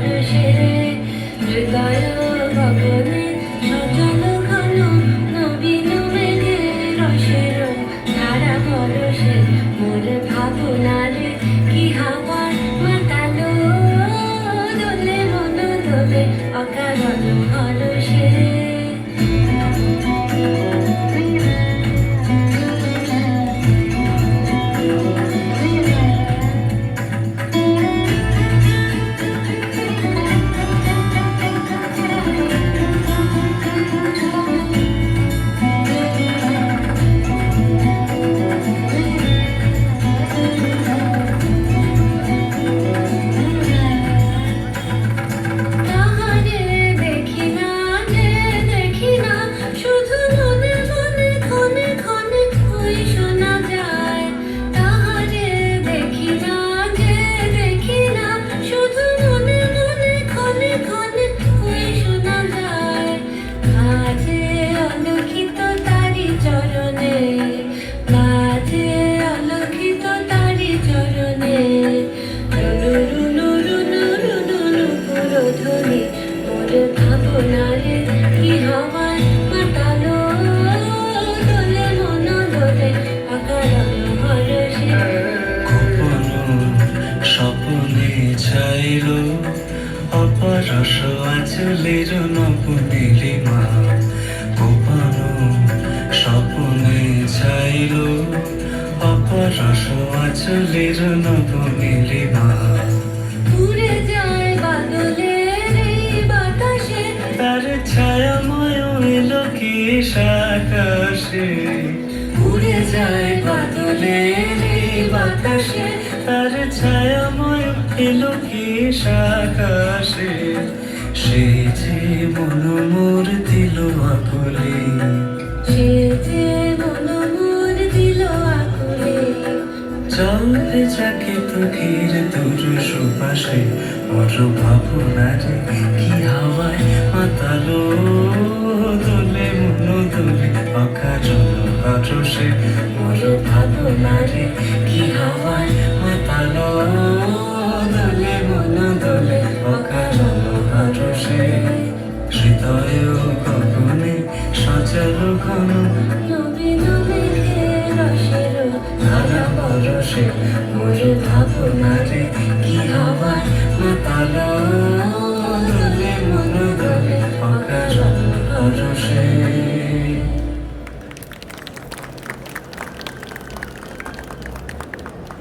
পরশে হৃদয় গগনে সচল ঘন নবীন মেঘের রসের ধারা পরশে মোর ভাবনারে কি হাওয়ার মাতালো দোলে মন দোলে অকারণ হরষে ভাবনারে কি হওয়ার মাতালো দোলে মন দোলে অকারণ হরষে গোপন স্বপ্নে ছাইল অপরস আঁচলের নব নীলিমা গোপন স্বপ্নে ছাইল অপরস আঁচলের নব নীলিমা উড়ে যায় বাদলের এই বাতাসে তার ছায়াময় এলো কি আকাশে উড়ে যায় বাদলের এই বাতাসে তার ছায়াময় এলো কি আকাশে সে যে মন মোর দিল আকুলে সে যে মন মোর দিল আকুলে চলবে যাকে তুকির তোর সুপাশে মোর ভাবনারে কি হাওয়ায় মাতালো দোলে মন দোলে অকারণ হরষে মোর ভাবনারে কি হাওয়ায় মাতালো দোলে মন দোলে অকারণ হরষে হৃদয় গগনে সচল ঘন নবীন মেঘের রসের ধারা পরশে মোর ভাবনারে কি হাওয়ায় মাতালো দোলে মন দোলে অকারণ হরষে